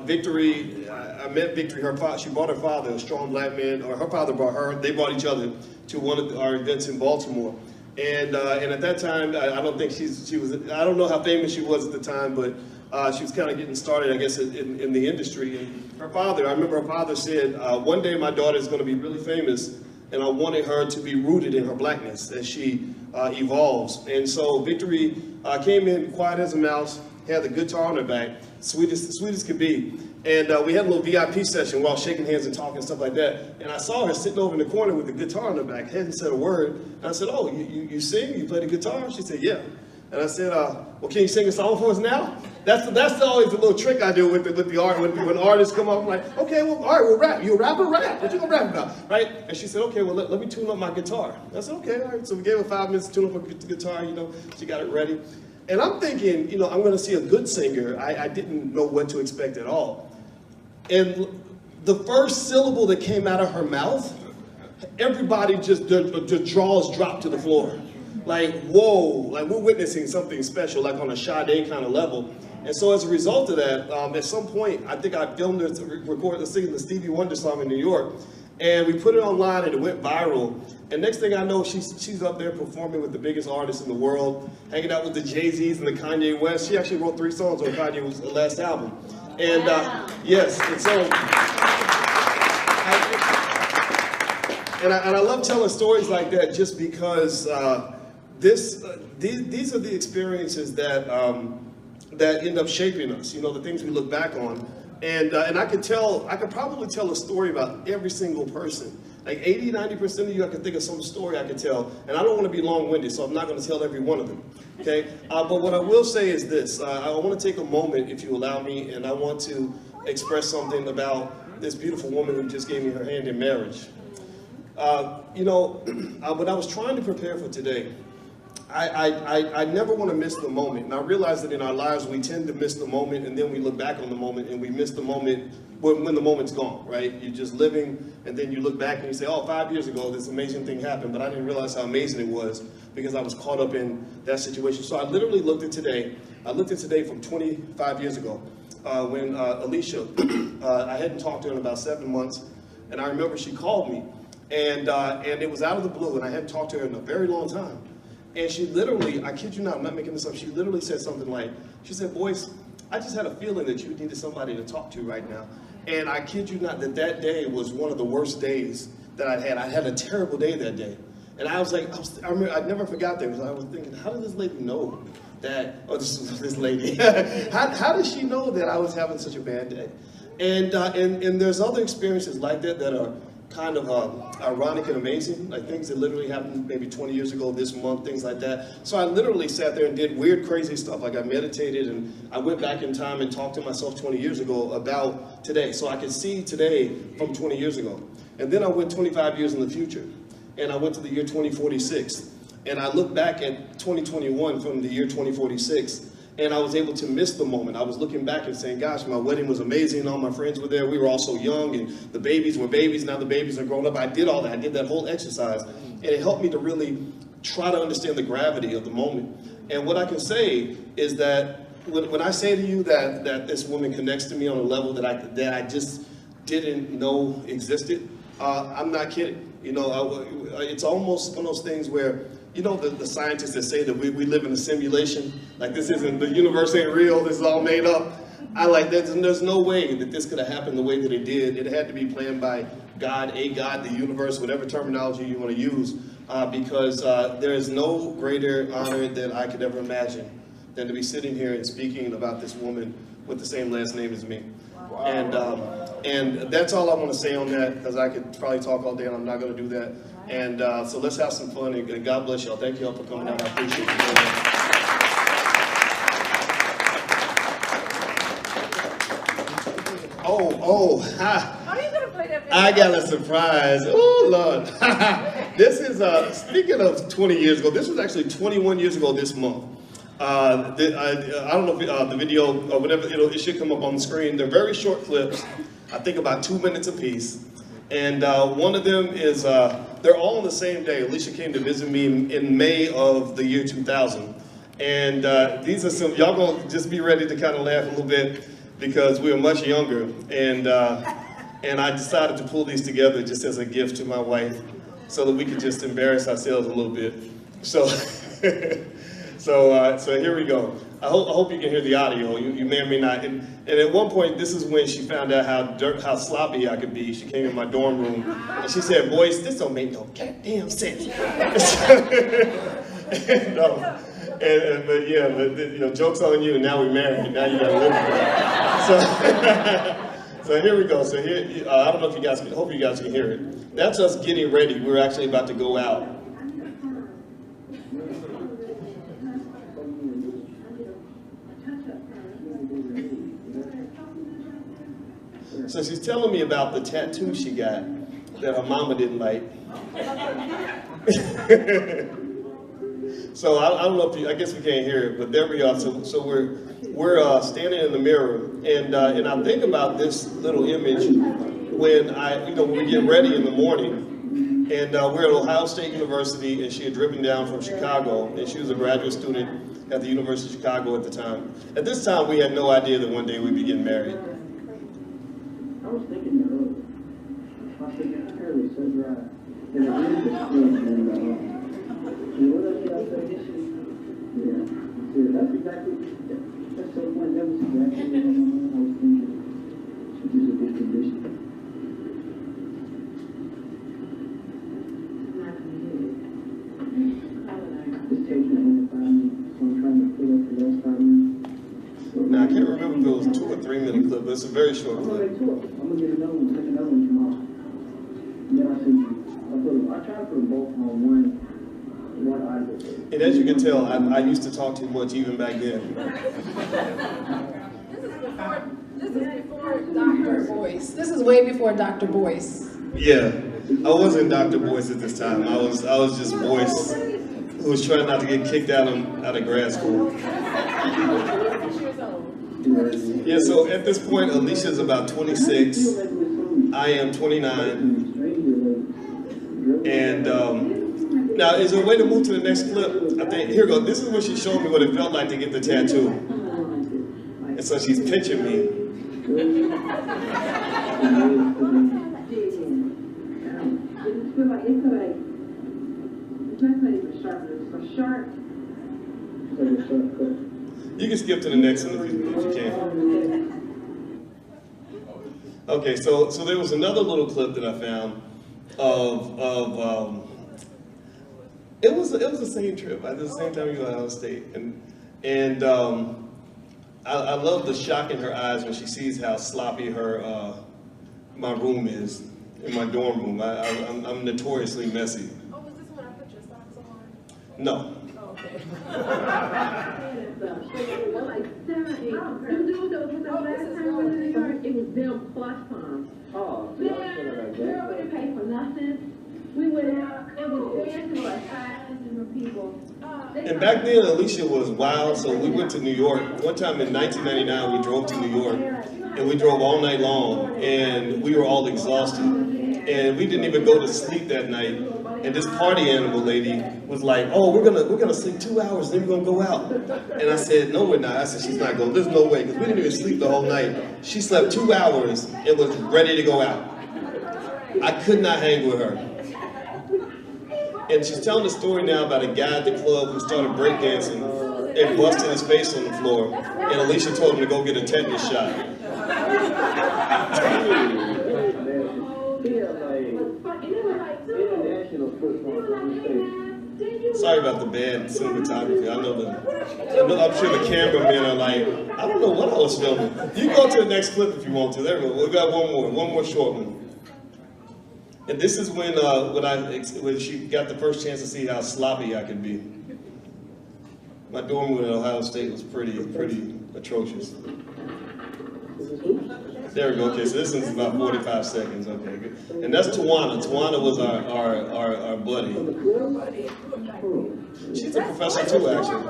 Victory, I met Victory. She brought her father, a strong black man, or her father brought her. They brought each other to one of our events in Baltimore, and at that time, I don't think she was. I don't know how famous she was at the time, but she was kind of getting started, I guess, in the industry. And her father, I remember her father said, "One day my daughter is going to be really famous, and I wanted her to be rooted in her blackness as she evolves." And so Victory came in quiet as a mouse, had the guitar on her back, sweet as could be. And we had a little VIP session while shaking hands and talking and stuff like that. And I saw her sitting over in the corner with the guitar on her back, hadn't said a word. And I said, "Oh, you sing? You play the guitar?" She said, "Yeah." And I said, "Well, can you sing a song for us now?" That's always the little trick I do with the art. When artists come up, I'm like, "Okay, well, all right, we'll rap. You a rapper? Rap. What you gonna rap about?" Right? And she said, "Okay, well, let me tune up my guitar." I said, "Okay, all right." So we gave her 5 minutes to tune up her guitar. She got it ready. And I'm thinking, I'm going to see a good singer. I didn't know what to expect at all. And the first syllable that came out of her mouth, everybody the jaws dropped to the floor. like, whoa, like we're witnessing something special, like on a Sade kind of level. And so as a result of that, at some point, I think I filmed her recorded singing the Stevie Wonder song in New York, and we put it online and it went viral. And next thing I know, she's up there performing with the biggest artists in the world, hanging out with the Jay-Z's and the Kanye West. She actually wrote 3 songs on Kanye's last album. And yes, and so, I love telling stories like that just because these are the experiences that end up shaping us, you know, the things we look back on. And I could probably tell a story about every single person. Like 80, 90% of you, I could think of some story I could tell. And I don't want to be long-winded, so I'm not going to tell every one of them, okay? But what I will say is this. I want to take a moment, if you allow me, and I want to express something about this beautiful woman who just gave me her hand in marriage. You know, when I was trying to prepare for today, I never want to miss the moment. And I realize that in our lives, we tend to miss the moment, and then we look back on the moment, and we miss the moment when the moment's gone, right? You're just living, and then you look back and you say, oh, 5 years ago, this amazing thing happened, but I didn't realize how amazing it was because I was caught up in that situation. So I literally looked at today. I looked at today from 25 years ago when Alicia, I hadn't talked to her in about 7 months, and I remember she called me, and it was out of the blue, and I hadn't talked to her in a very long time. And she literally, I kid you not, I'm not making this up, she literally said something like, she said, Boyce, I just had a feeling that you needed somebody to talk to right now. And I kid you not, that day was one of the worst days that I'd had. I had a terrible day that day. And I was like, I remember, I never forgot that, because I was thinking, how did this lady know that, oh, this lady, how did she know that I was having such a bad day? And there's other experiences like that that are kind of ironic and amazing, like things that literally happened maybe 20 years ago this month, things like that. So I literally sat there and did weird, crazy stuff, like I meditated and I went back in time and talked to myself 20 years ago about today, so I could see today from 20 years ago. And then I went 25 years in the future, and I went to the year 2046, and I looked back at 2021 from the year 2046, and I was able to miss the moment. I was looking back and saying, gosh, my wedding was amazing. All my friends were there. We were all so young, and the babies were babies. Now the babies are grown up. I did all that. I did that whole exercise. And it helped me to really try to understand the gravity of the moment. And what I can say is that when I say to you that this woman connects to me on a level that I just didn't know existed, I'm not kidding. You know, it's almost one of those things where, you know, the scientists that say that we live in a simulation, like this isn't, the universe ain't real, this is all made up. I like that, there's no way that this could have happened the way that it did. It had to be planned by God, the universe, whatever terminology you want to use, because there is no greater honor that I could ever imagine than to be sitting here and speaking about this woman with the same last name as me. Wow. And that's all I want to say on that, because I could probably talk all day and I'm not going to do that. And so let's have some fun, and God bless y'all. Thank y'all for coming out. I appreciate you. Are you gonna play that video? I got a surprise. Oh, Lord. This is, speaking of 20 years ago, this was actually 21 years ago this month. I don't know if the video or whatever, it should come up on the screen. They're very short clips, I think about 2 minutes apiece. And one of them is, they're all on the same day. Alicia came to visit me in May of the year 2000. And these are some, y'all gonna just be ready to kind of laugh a little bit because we were much younger. And I decided to pull these together just as a gift to my wife so that we could just embarrass ourselves a little bit. So, so here we go. I hope you can hear the audio. You may or may not. And at one point, this is when she found out how sloppy I could be. She came in my dorm room and she said, "Boyce, this don't make no goddamn sense." But you know, joke's on you. Now we're married. Now you gotta live with it. So here we go. So here, I don't know if you guys can. Hope you guys can hear it. That's us getting ready. We're actually about to go out. So she's telling me about the tattoo she got that her mama didn't like. So I don't know if you, I guess we can't hear it, but there we are. So we're standing in the mirror, and I think about this little image when when we get ready in the morning, And we're at Ohio State University, and she had driven down from Chicago, and she was a graduate student at the University of Chicago at the time. At this time, we had no idea that one day we'd be getting married. I was thinking that earlier. I was thinking her hair was so dry. And it really was slim. And what else did I say? Yeah. Yeah, that's exactly, that's so funny. That was exactly what I was thinking. She was a good condition. It's taking me, so I'm trying to pull up the last time. Now, I can't remember if it was a 2 or 3 minute clip, but it's a very short clip. I'm gonna get another one, take another one tomorrow. And then I said, I try to put them both on one eye. And as you can tell, I used to talk too much even back then. This is before Dr. Boyce. This is way before Dr. Boyce. Yeah, I wasn't Dr. Boyce at this time. I was just Boyce, who was trying not to get kicked out of grad school. Yeah, so at this point, Alicia's about 26. I am 29. And now, is there a way to move to the next clip? I think, here we go. This is when she showed me what it felt like to get the tattoo. And so she's pinching me. You can skip to the next one if you can. Okay, so there was another little clip that I found of it was the same trip. I did the same time you were at Ohio State, and I love the shock in her eyes when she sees how sloppy my room is in my dorm room. I'm notoriously messy. Oh, was this when I put your socks on? No. Oh, okay. It was them plus times. Oh, see, I feel like that. Girl, we didn't pay for nothing. We went out, it was dancing like 500 people. And back then, Alicia was wild, so we went to New York. One time in 1999, we drove to New York, and we drove all night long, and we were all exhausted. And we didn't even go to sleep that night. And this party animal lady was like, "Oh, we're gonna sleep 2 hours, then we're gonna go out." And I said, "No, we're not." I said, "She's not going. There's no way," because we didn't even sleep the whole night. She slept 2 hours and was ready to go out. I could not hang with her. And she's telling the story now about a guy at the club who started breakdancing and busted his face on the floor. And Alicia told him to go get a tetanus shot. Sorry about the bad cinematography. I'm sure the cameramen are like, I don't know what I was filming. You can go to the next clip if you want to. There we go. We've got one more short one. And this is when she got the first chance to see how sloppy I could be. My dorm room at Ohio State was pretty atrocious. There we go. Okay, so this one's about 45 seconds. Okay, good. And that's Tawana. Tawana was our buddy. She's a professor too, actually.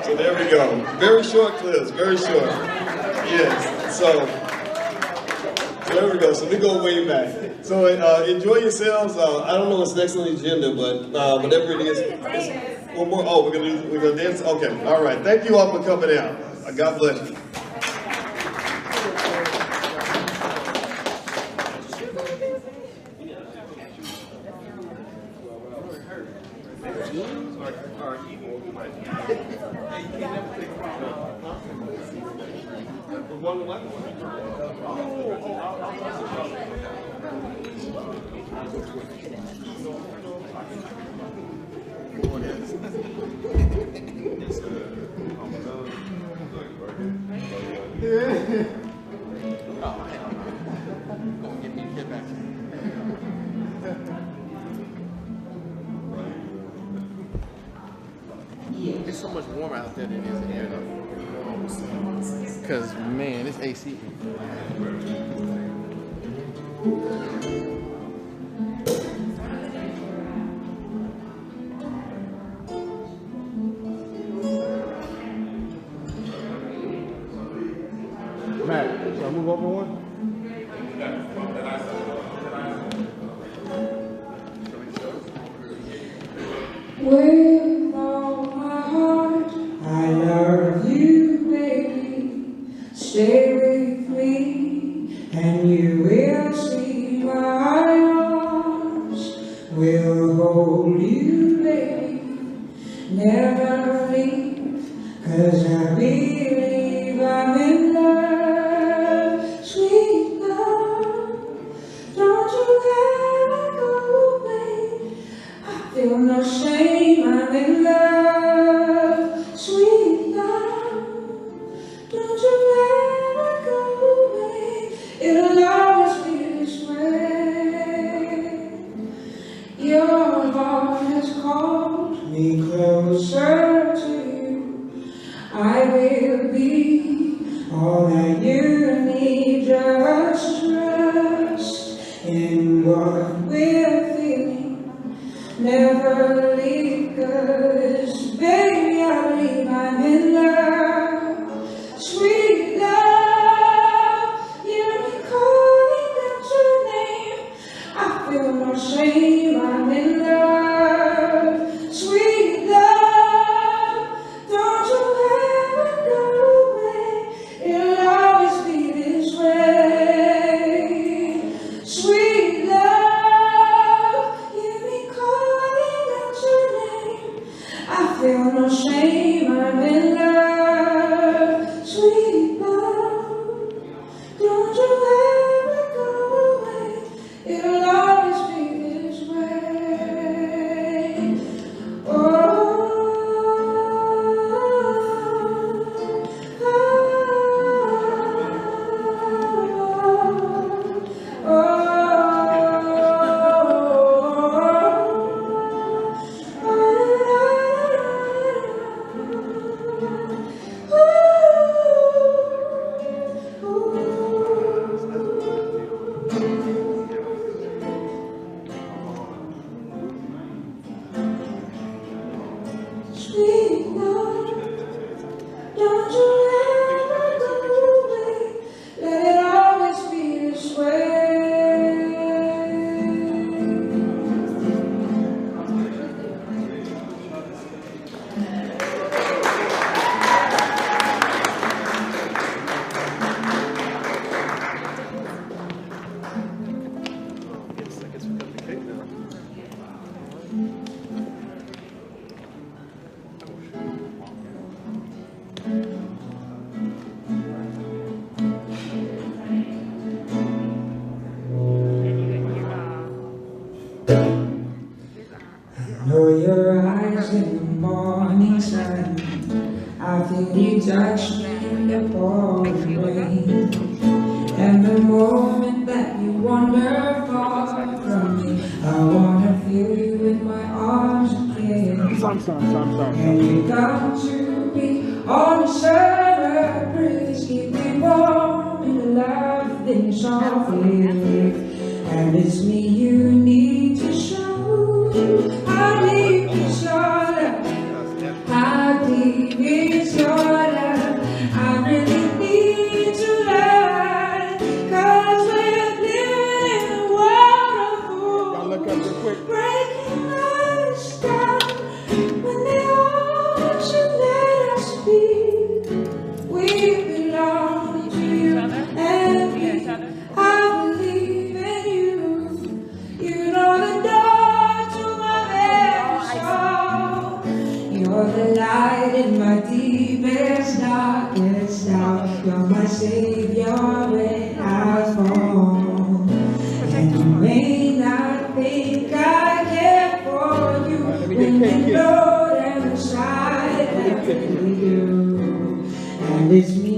So there we go. Very short clips, very short. Yes. So there we go. So we go way back. So enjoy yourselves. I don't know what's next on the agenda, but whatever it is, it's one more. Oh, we're gonna dance. Okay. All right. Thank you all for coming out. God bless you. it's so much warmer out there than it is in here, though. Because, man, it's AC. Matt, should I move over one? With all my heart, I love you, baby. Stay with me, and you will see my arms will hold you, baby. Never leave, 'cause I believe I'm in love. Sweet love, don't you ever go away. I feel no shame, I'm in love. Sweet love, don't you ever go away. It'll always be this way. Your heart has called me closer to you. I will be all that you need. Just trust in what we're feeling. Never leave, 'cause baby, I believe I'm in love. Sweet love, you're calling out your name. I feel no shame, I'm in love. Sweet love, don't you ever go away. It'll always be this way. Sweet love, hear me calling out your name. I feel no shame, I'm in love. Sweet love, don't you ever go away. It'll always be this way. Oh, sweet love, don't you ever go away. Let it always be this way. I guess we got the cake now. Know your eyes in the morning sun. I feel you touch me in the pouring rain. And the moment that you wander far from me, I wanna feel you in my arms again. And you come to me on the summer breeze, keep me warm in the love that you softly live. And it's me you need to show. How deep is your love? How deep is your love? I really need to learn, 'cause we're living in a world of fools, breaking us down when they all should let us be. We belong to you and me. I believe in you. You know the door to my very soul. You're the light in my deepest, darkest hour. You're my savior when I fall. And you may not think I care for you when you know them inside, I really do. And it's me